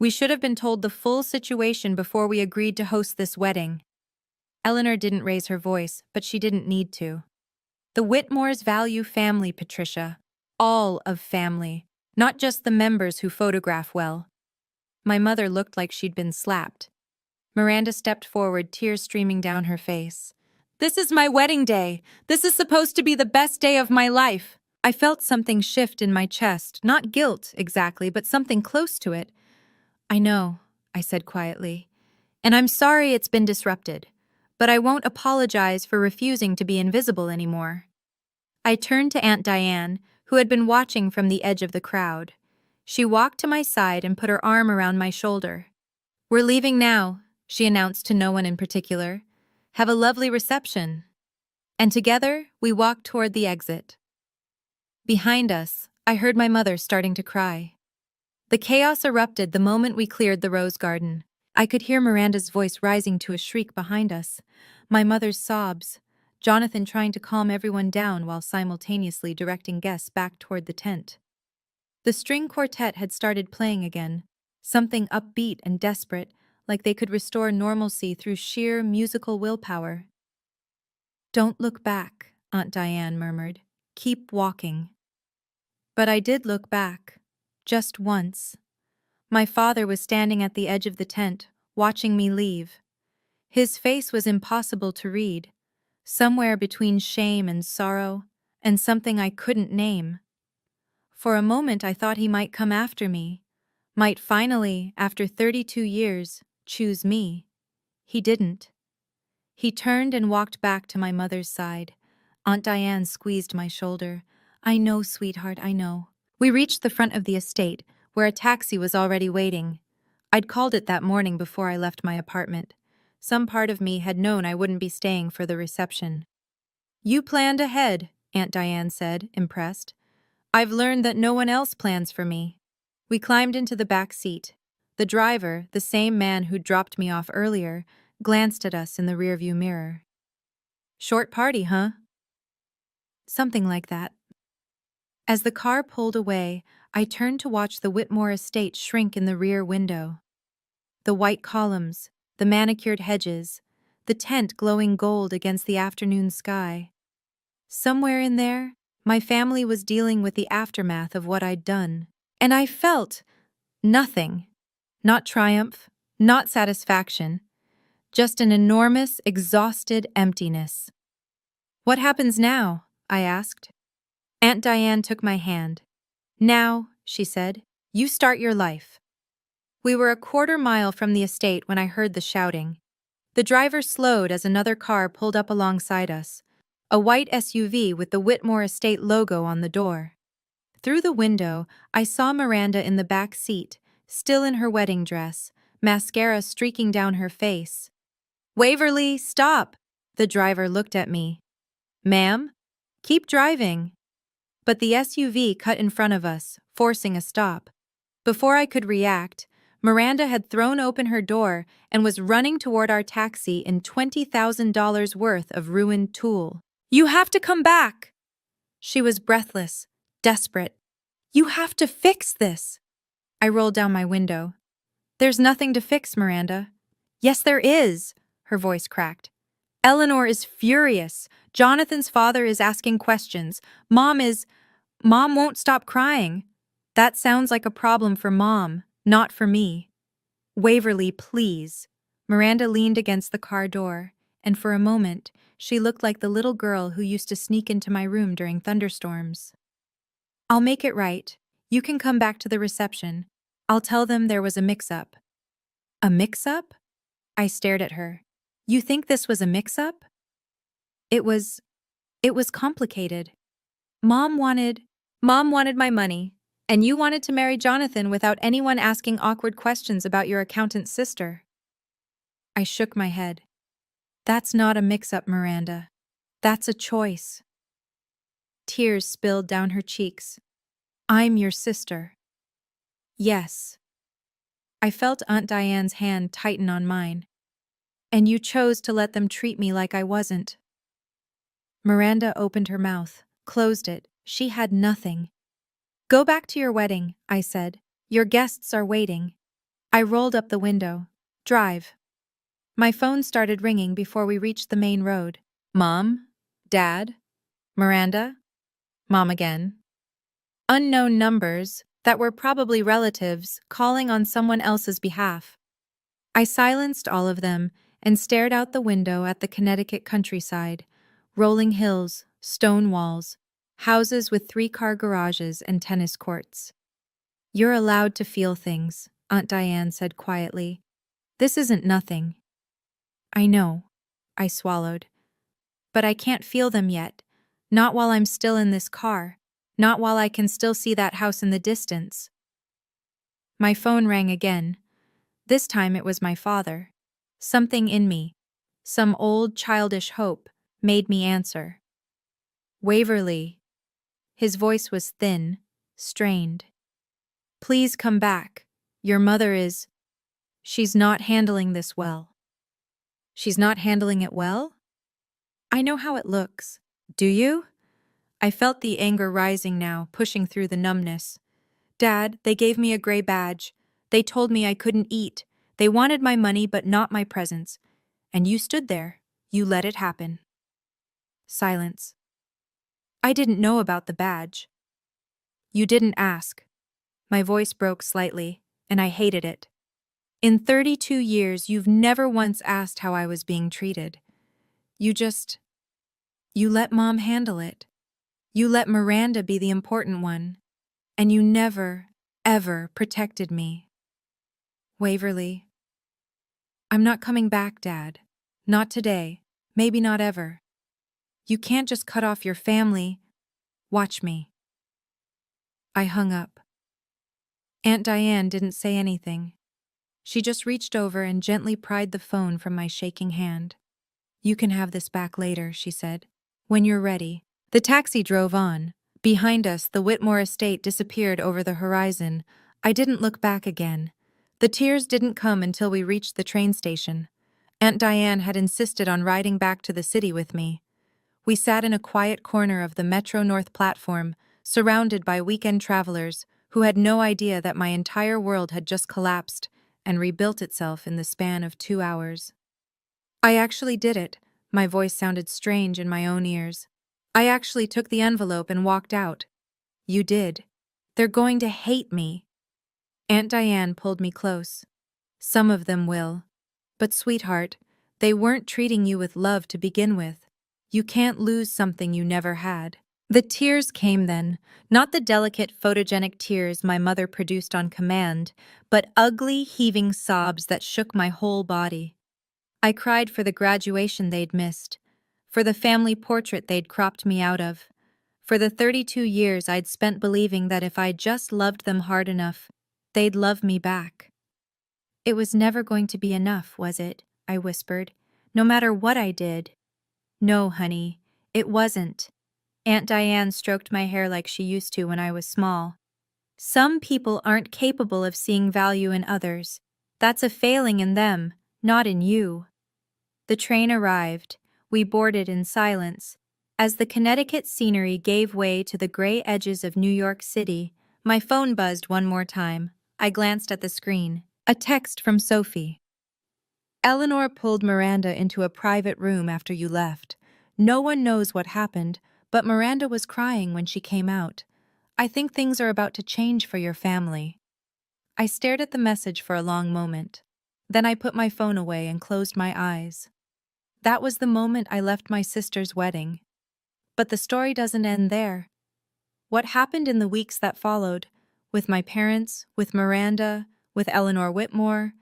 We should have been told the full situation before we agreed to host this wedding. Eleanor didn't raise her voice, but she didn't need to. The Whitmores value family, Patricia. All of family, not just the members who photograph well. My mother looked like she'd been slapped. Miranda stepped forward, tears streaming down her face. This is my wedding day. This is supposed to be the best day of my life. I felt something shift in my chest, not guilt exactly, but something close to it. I know, I said quietly, and I'm sorry it's been disrupted, but I won't apologize for refusing to be invisible anymore. I turned to Aunt Diane, who had been watching from the edge of the crowd. She walked to my side and put her arm around my shoulder. We're leaving now, she announced to no one in particular. Have a lovely reception. And together, we walked toward the exit. Behind us, I heard my mother starting to cry. The chaos erupted the moment we cleared the rose garden. I could hear Miranda's voice rising to a shriek behind us, my mother's sobs, Jonathan trying to calm everyone down while simultaneously directing guests back toward the tent. The string quartet had started playing again, something upbeat and desperate, like they could restore normalcy through sheer musical willpower. Don't look back, Aunt Diane murmured. Keep walking. But I did look back. Just once. My father was standing at the edge of the tent, watching me leave. His face was impossible to read, somewhere between shame and sorrow, and something I couldn't name. For a moment I thought he might come after me, might finally, after 32 years, choose me. He didn't. He turned and walked back to my mother's side. Aunt Diane squeezed my shoulder. I know, sweetheart, I know. We reached the front of the estate, where a taxi was already waiting. I'd called it that morning before I left my apartment. Some part of me had known I wouldn't be staying for the reception. You planned ahead, Aunt Diane said, impressed. I've learned that no one else plans for me. We climbed into the back seat. The driver, the same man who'd dropped me off earlier, glanced at us in the rearview mirror. Short party, huh? Something like that. As the car pulled away, I turned to watch the Whitmore estate shrink in the rear window. The white columns, the manicured hedges, the tent glowing gold against the afternoon sky. Somewhere in there, my family was dealing with the aftermath of what I'd done. And I felt nothing. Not triumph, not satisfaction, just an enormous, exhausted emptiness. What happens now? I asked. Aunt Diane took my hand. Now, she said, you start your life. We were a quarter-mile from the estate when I heard the shouting. The driver slowed as another car pulled up alongside us, a white SUV with the Whitmore Estate logo on the door. Through the window, I saw Miranda in the back seat, still in her wedding dress, mascara streaking down her face. Waverly, stop! The driver looked at me. Ma'am? Keep driving. But the SUV cut in front of us, forcing a stop. Before I could react, Miranda had thrown open her door and was running toward our taxi in $20,000 worth of ruined tool. You have to come back! She was breathless, desperate. You have to fix this! I rolled down my window. There's nothing to fix, Miranda. Yes, there is, her voice cracked. Eleanor is furious. Jonathan's father is asking questions. Mom won't stop crying. That sounds like a problem for Mom, not for me. Waverly, please. Miranda leaned against the car door, and for a moment, she looked like the little girl who used to sneak into my room during thunderstorms. I'll make it right. You can come back to the reception. I'll tell them there was a mix-up. A mix-up? I stared at her. You think this was a mix-up? It was complicated. Mom wanted my money, and you wanted to marry Jonathan without anyone asking awkward questions about your accountant's sister. I shook my head. That's not a mix-up, Miranda. That's a choice. Tears spilled down her cheeks. I'm your sister. Yes. I felt Aunt Diane's hand tighten on mine. And you chose to let them treat me like I wasn't. Miranda opened her mouth, closed it. She had nothing. Go back to your wedding, I said. Your guests are waiting. I rolled up the window. Drive. My phone started ringing before we reached the main road. Mom? Dad? Miranda? Mom again. Unknown numbers that were probably relatives calling on someone else's behalf. I silenced all of them and stared out the window at the Connecticut countryside, rolling hills, stone walls, houses with 3-car garages and tennis courts. You're allowed to feel things, Aunt Diane said quietly. This isn't nothing. I know, I swallowed. But I can't feel them yet. Not while I'm still in this car. Not while I can still see that house in the distance. My phone rang again. This time it was my father. Something in me, some old childish hope, made me answer. Waverly. His voice was thin, strained. Please come back. Your mother is... She's not handling this well. She's not handling it well? I know how it looks. Do you? I felt the anger rising now, pushing through the numbness. Dad, they gave me a gray badge. They told me I couldn't eat. They wanted my money but not my presents. And you stood there. You let it happen. Silence. I didn't know about the badge. You didn't ask. My voice broke slightly, and I hated it. In 32 years, you've never once asked how I was being treated. You let Mom handle it. You let Miranda be the important one. And you never, ever protected me. Waverly. I'm not coming back, Dad. Not today. Maybe not ever. You can't just cut off your family. Watch me. I hung up. Aunt Diane didn't say anything. She just reached over and gently pried the phone from my shaking hand. You can have this back later, she said. When you're ready. The taxi drove on. Behind us, the Whitmore estate disappeared over the horizon. I didn't look back again. The tears didn't come until we reached the train station. Aunt Diane had insisted on riding back to the city with me. We sat in a quiet corner of the Metro North platform, surrounded by weekend travelers who had no idea that my entire world had just collapsed and rebuilt itself in the span of 2 hours. I actually did it. My voice sounded strange in my own ears. I actually took the envelope and walked out. You did. They're going to hate me. Aunt Diane pulled me close. Some of them will. But sweetheart, they weren't treating you with love to begin with. You can't lose something you never had. The tears came then, not the delicate photogenic tears my mother produced on command, but ugly, heaving sobs that shook my whole body. I cried for the graduation they'd missed, for the family portrait they'd cropped me out of, for the 32 years I'd spent believing that if I just loved them hard enough, they'd love me back. It was never going to be enough, was it? I whispered. No matter what I did. No, honey, it wasn't. Aunt Diane stroked my hair like she used to when I was small. Some people aren't capable of seeing value in others. That's a failing in them, not in you. The train arrived. We boarded in silence. As the Connecticut scenery gave way to the gray edges of New York City, my phone buzzed one more time. I glanced at the screen. A text from Sophie. Eleanor pulled Miranda into a private room after you left. No one knows what happened, but Miranda was crying when she came out. I think things are about to change for your family. I stared at the message for a long moment. Then I put my phone away and closed my eyes. That was the moment I left my sister's wedding. But the story doesn't end there. What happened in the weeks that followed, with my parents, with Miranda, with Eleanor Whitmore,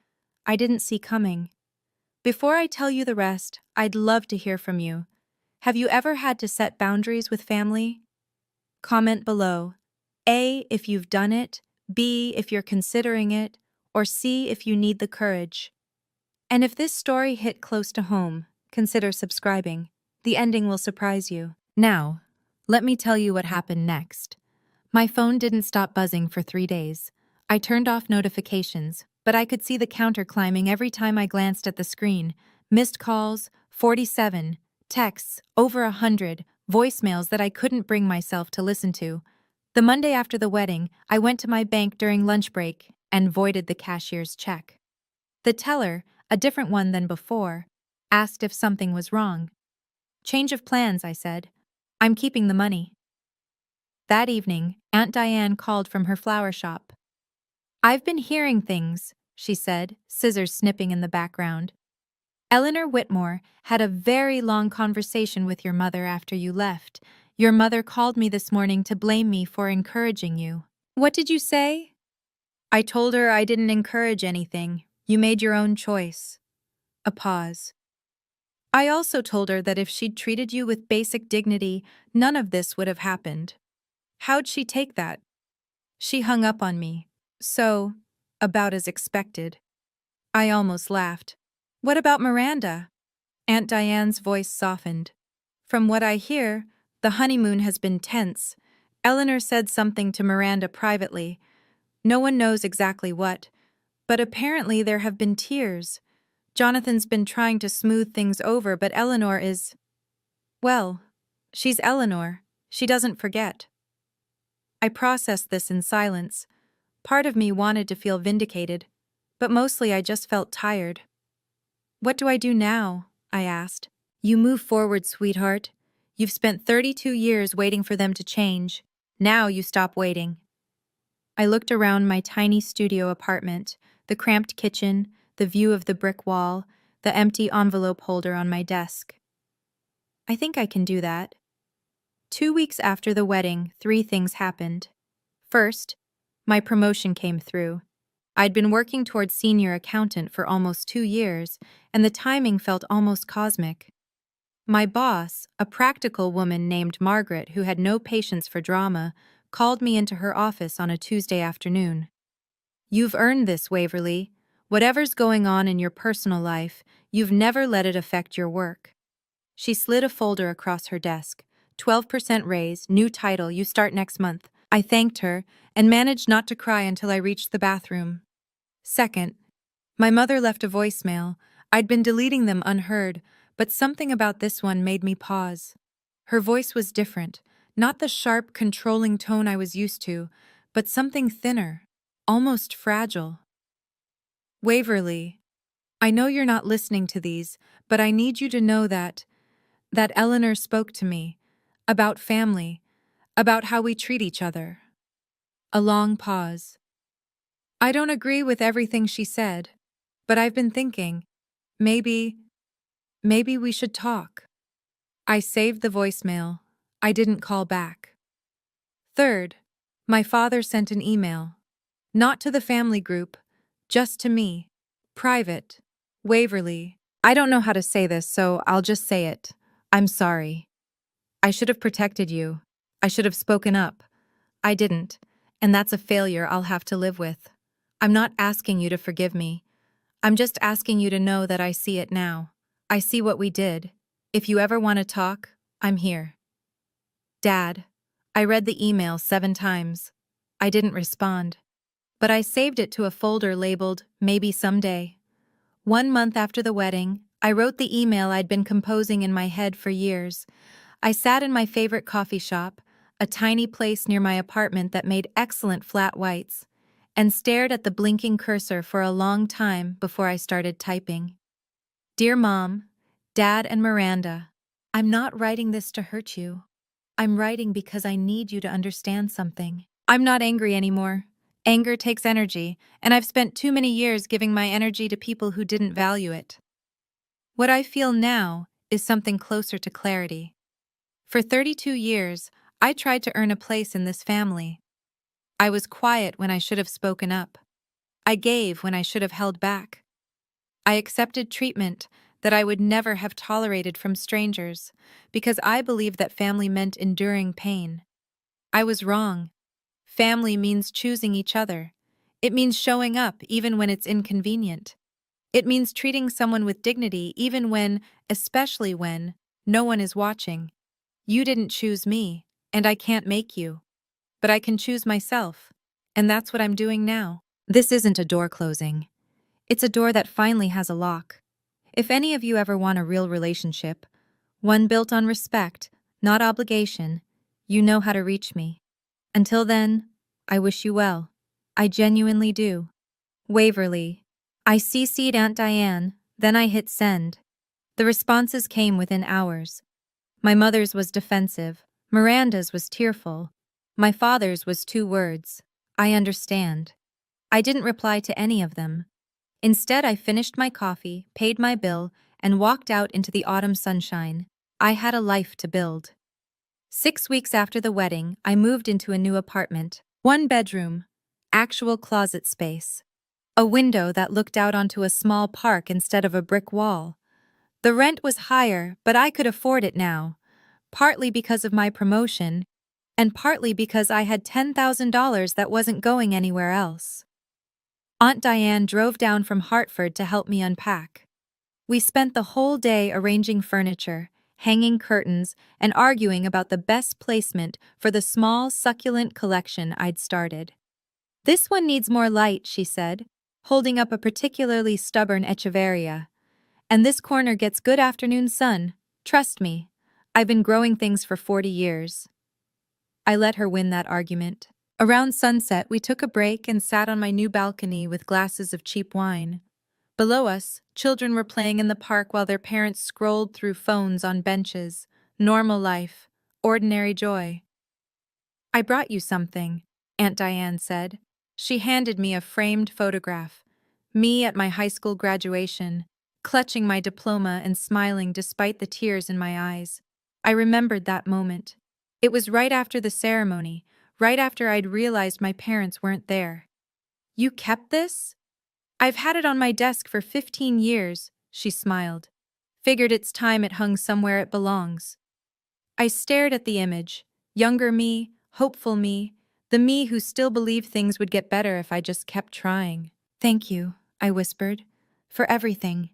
I didn't see coming. Before I tell you the rest, I'd love to hear from you. Have you ever had to set boundaries with family? Comment below. A, if you've done it, B, if you're considering it, or C, if you need the courage. And if this story hit close to home, consider subscribing. The ending will surprise you. Now, let me tell you what happened next. My phone didn't stop buzzing for 3 days. I turned off notifications, but I could see the counter climbing every time I glanced at the screen. Missed calls, 47, texts, over 100, voicemails that I couldn't bring myself to listen to. The Monday after the wedding, I went to my bank during lunch break. and voided the cashier's check. The teller, a different one than before, asked if something was wrong. "Change of plans," I said. "I'm keeping the money." That evening, Aunt Diane called from her flower shop. "I've been hearing things," she said, scissors snipping in the background. "Eleanor Whitmore had a very long conversation with your mother after you left. Your mother called me this morning to blame me for encouraging you." "What did you say?" "I told her I didn't encourage anything. You made your own choice." A pause. "I also told her that if she'd treated you with basic dignity, none of this would have happened." "How'd she take that?" "She hung up on me. So, about as expected." I almost laughed. "What about Miranda?" Aunt Diane's voice softened. "From what I hear, the honeymoon has been tense. Eleanor said something to Miranda privately. No one knows exactly what, but apparently there have been tears. Jonathan's been trying to smooth things over, but Eleanor is... well, she's Eleanor. She doesn't forget." I processed this in silence. Part of me wanted to feel vindicated, but mostly I just felt tired. "What do I do now?" I asked. "You move forward, sweetheart. You've spent 32 years waiting for them to change. Now you stop waiting." I looked around my tiny studio apartment, the cramped kitchen, the view of the brick wall, the empty envelope holder on my desk. I think I can do that. 2 weeks after the wedding, 3 things happened. First, my promotion came through. I'd been working towards senior accountant for almost 2 years, and the timing felt almost cosmic. My boss, a practical woman named Margaret who had no patience for drama, called me into her office on a Tuesday afternoon. "You've earned this, Waverly. Whatever's going on in your personal life, you've never let it affect your work." She slid a folder across her desk. 12% raise, new title, you start next month." I thanked her and managed not to cry until I reached the bathroom. Second, my mother left a voicemail. I'd been deleting them unheard, but something about this one made me pause. Her voice was different, not the sharp, controlling tone I was used to, but something thinner, almost fragile. "Waverly, I know you're not listening to these, but I need you to know that Eleanor spoke to me about family, about how we treat each other." A long pause. "I don't agree with everything she said, but I've been thinking, maybe we should talk." I saved the voicemail. I didn't call back. Third, my father sent an email. Not to the family group, just to me. Private. "Waverly, I don't know how to say this, so I'll just say it. I'm sorry. I should have protected you. I should have spoken up. I didn't, and that's a failure I'll have to live with. I'm not asking you to forgive me. I'm just asking you to know that I see it now. I see what we did. If you ever want to talk, I'm here." Dad. I read the email 7 times. I didn't respond. But I saved it to a folder labeled "Maybe Someday." 1 month after the wedding, I wrote the email I'd been composing in my head for years. I sat in my favorite coffee shop, a tiny place near my apartment that made excellent flat whites, and stared at the blinking cursor for a long time before I started typing. "Dear Mom, Dad, and Miranda, I'm not writing this to hurt you. I'm writing because I need you to understand something. I'm not angry anymore. Anger takes energy, and I've spent too many years giving my energy to people who didn't value it. What I feel now is something closer to clarity. For 32 years, I tried to earn a place in this family. I was quiet when I should have spoken up. I gave when I should have held back. I accepted treatment that I would never have tolerated from strangers because I believed that family meant enduring pain. I was wrong. Family means choosing each other. It means showing up even when it's inconvenient. It means treating someone with dignity even when, especially when, no one is watching. You didn't choose me, and I can't make you. But I can choose myself, and that's what I'm doing now. This isn't a door closing. It's a door that finally has a lock. If any of you ever want a real relationship, one built on respect, not obligation, you know how to reach me. Until then, I wish you well. I genuinely do. Waverly. I CC'd Aunt Diane, then I hit send. The responses came within hours. My mother's was defensive. Miranda's was tearful. My father's was 2 words. I understand. I didn't reply to any of them. Instead, I finished my coffee, paid my bill, and walked out into the autumn sunshine. I had a life to build. 6 weeks after the wedding, I moved into a new apartment. 1 bedroom. Actual closet space. A window that looked out onto a small park instead of a brick wall. The rent was higher, but I could afford it now, partly because of my promotion, and partly because I had $10,000 that wasn't going anywhere else. Aunt Diane drove down from Hartford to help me unpack. We spent the whole day arranging furniture, hanging curtains, and arguing about the best placement for the small, succulent collection I'd started. "This one needs more light," she said, holding up a particularly stubborn echeveria. "And this corner gets good afternoon sun. Trust me, I've been growing things for 40 years. I let her win that argument. Around sunset, we took a break and sat on my new balcony with glasses of cheap wine. Below us, children were playing in the park while their parents scrolled through phones on benches. Normal life, ordinary joy. "I brought you something," Aunt Diane said. She handed me a framed photograph. Me at my high school graduation, clutching my diploma and smiling despite the tears in my eyes. I remembered that moment. It was right after the ceremony, right after I'd realized my parents weren't there. "You kept this?" "I've had it on my desk for 15 years, she smiled. "Figured it's time it hung somewhere it belongs." I stared at the image. Younger me, hopeful me, the me who still believed things would get better if I just kept trying. "Thank you," I whispered, "for everything.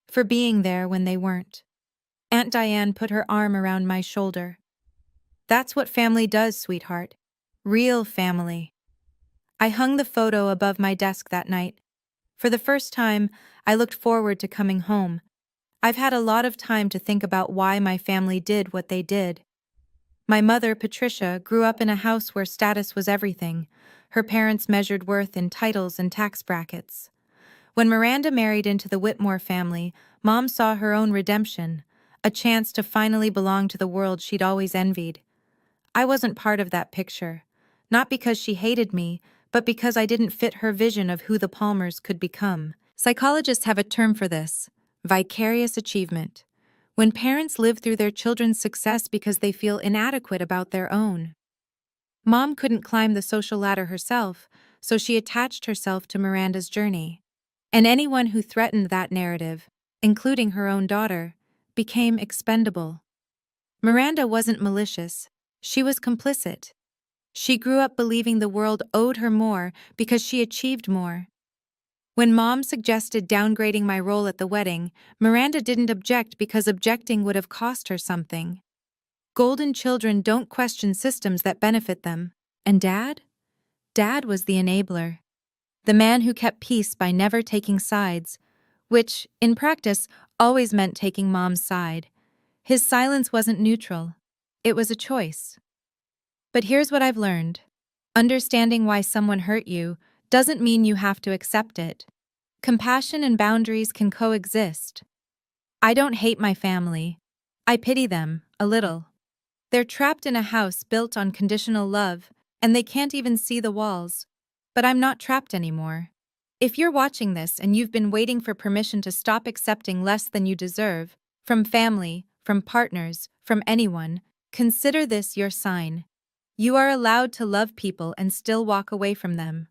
For being there when they weren't." Aunt Diane put her arm around my shoulder. "That's what family does, sweetheart. Real family." I hung the photo above my desk that night. For the first time, I looked forward to coming home. I've had a lot of time to think about why my family did what they did. My mother, Patricia, grew up in a house where status was everything. Her parents measured worth in titles and tax brackets. When Miranda married into the Whitmore family, Mom saw her own redemption, a chance to finally belong to the world she'd always envied. I wasn't part of that picture, not because she hated me, but because I didn't fit her vision of who the Palmers could become. Psychologists have a term for this: vicarious achievement. When parents live through their children's success because they feel inadequate about their own. Mom couldn't climb the social ladder herself, so she attached herself to Miranda's journey. And anyone who threatened that narrative, including her own daughter, became expendable. Miranda wasn't malicious. She was complicit. She grew up believing the world owed her more because she achieved more. When Mom suggested downgrading my role at the wedding, Miranda didn't object because objecting would have cost her something. Golden children don't question systems that benefit them. And Dad? Dad was the enabler. The man who kept peace by never taking sides, which, in practice, always meant taking Mom's side. His silence wasn't neutral. It was a choice. But here's what I've learned. Understanding why someone hurt you doesn't mean you have to accept it. Compassion and boundaries can coexist. I don't hate my family. I pity them, a little. They're trapped in a house built on conditional love, and they can't even see the walls. But I'm not trapped anymore. If you're watching this and you've been waiting for permission to stop accepting less than you deserve, from family, from partners, from anyone, consider this your sign. You are allowed to love people and still walk away from them.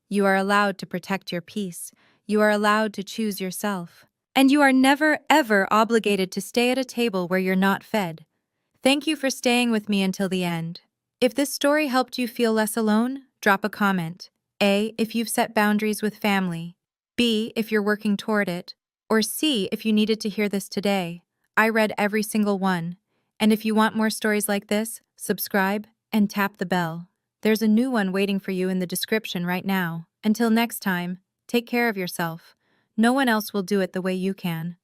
You are allowed to protect your peace. You are allowed to choose yourself. And you are never, ever obligated to stay at a table where you're not fed. Thank you for staying with me until the end. If this story helped you feel less alone, drop a comment. A, if you've set boundaries with family. B, if you're working toward it. Or C, if you needed to hear this today. I read every single one. And if you want more stories like this, subscribe and tap the bell. There's a new one waiting for you in the description right now. Until next time, take care of yourself. No one else will do it the way you can.